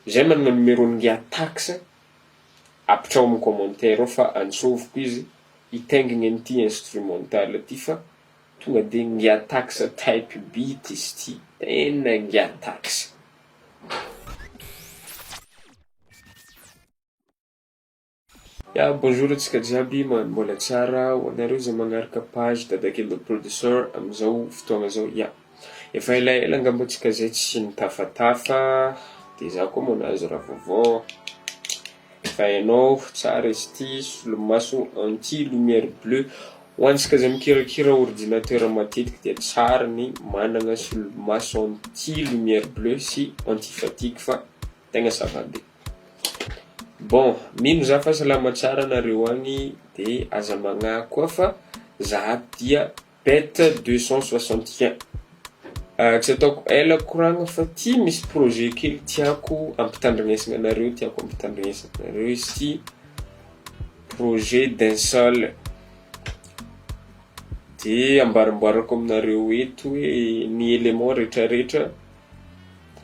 Zay manana numéron'gy taxe apetrao amin'ny commentaire ao fa antsoviko izy hitaingina an'ity instrumental ty fa tonga de ngia taxe type beat izy ty, tena ngia taxe. Ya bonjour antsika jiaby, mbola tsara ho anareo zay magnaraka page Dadakely the producer am'izao fotoagna zao. Ya, efa elaela angamba antsika zay tsy nitafatafa, de za koa moa nahazo raha vaovao. Fa hainao tsara izy ty, solomaso anti lumière bleue. Ho antsika zay mikirakira ordinateur matetiky dia tsara ny managna solomaso anti lumière bleue sy anti fatigue fa tegna ça va be. Bon, mino za fa salama tsara nareo agny de aza magnahy koa fa za dia bête 261. Tsy ataoko ela koragna fa ty misy projet kely tiako ampitandrignesana anareo, tiako ampitandrignesana anareo izy ty projet d'un seul. De ambarambarako aminareo eto hoe ny élément rehetrarehetra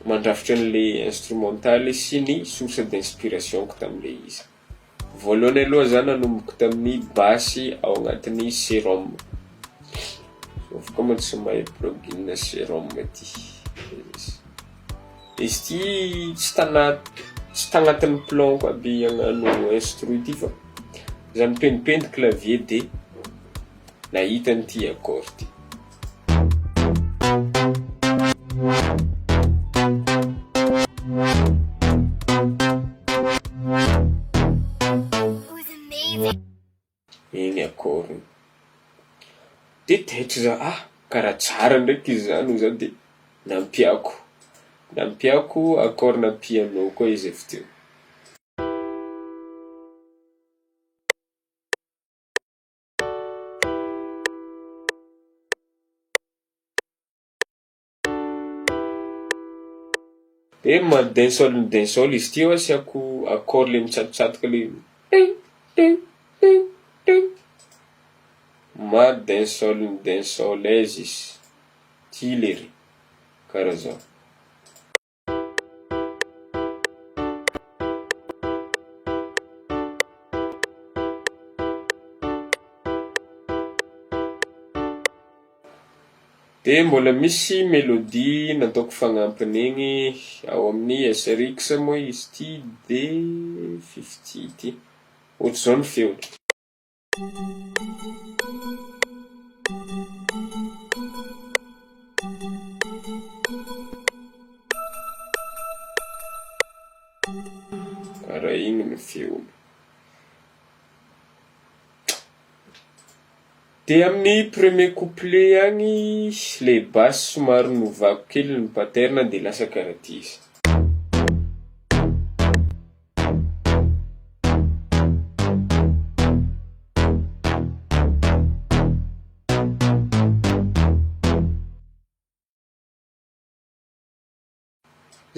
mandrafitra an'le instrumental sy ny source d'inspiration-ko tam'le izy. Voalohany aloha za nanomboka tamin'ny basy ao agnatin'ny Serum. Sauf comme tsy mahay plugin Serum ty. Izy ty tsy tagnatin'ny plan ko aby hagnano instru ty fa za nipendipendy clavier de nahita an'ity accord ty. Iny accord iny. De taitry za, karaha tsara ndraiky izy zany hoy za de nampiako accord na piano koa izy avy teo. De ma d'un sol izy ty asiako accord le mitsatotsatoka le ting ting ting ting. Ma d'un sol aise izy. Ty lery. Karaha zao. De mbola misy mélodie nataoko fagnampiny igny ao amin'ny SRX moa izy ty de 50 ty. Ohatr'izao ny feony. Karaha igny ny feony. De amin'ny premier couplet agny le basse somary novako kely ny pattern de lasa karaha ty izy.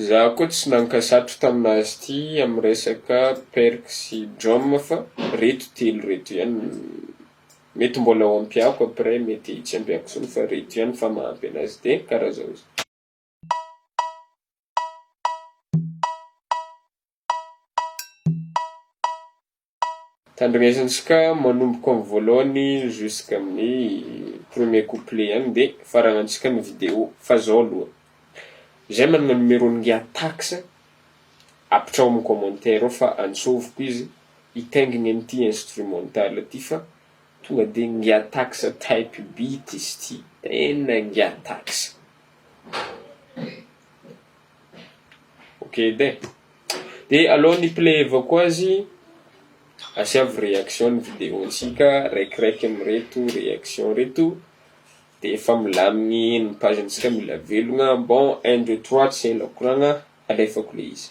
Za koa tsy nankasatro taminazy ty amin'ny resaka perky sy drum fa reto telo reto ihany. Mety mbola ho ampiako après, mety tsy ampiako sony fa reto ihany fa mahampy anazy de karaha zao izy. Tandrignesantsika manomboka amin'ny voalohany jusqu'amin'ny premier couplet ihany de faragnantsika ny vidéo fa zao aloha. Zay manana numéron'gy taxe apetrao amin'ny commentaire ao fa antsoviko izy hitaingina an'ity instrumental ty fa tonga de ngia taxe type beat izy ty, tena ngia taxe. Ok de alohan'ny play avao azy asiavy réaction ny vidéontsika raikiraiky amireto réaction reto de efa milamigny ny pagentsika mila velogna. Bon 1 2 3 tsy ela koragna alefako le izy.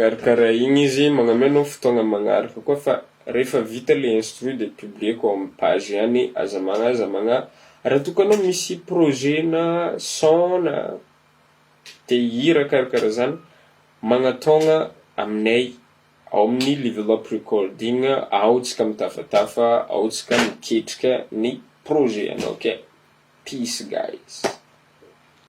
Karakaraha igny izy magnameno fotoagna magnaraka koa fa rehefa vita le instru de publier-ko amin'ny page ihany azamagna raha tokana misy projet na son na te hira karakaraha zany magnatôgna aminay ao amin'ny level up recording ao tsika mitafatafa, ao tsika miketrika ny projet anao ke. Peace guys.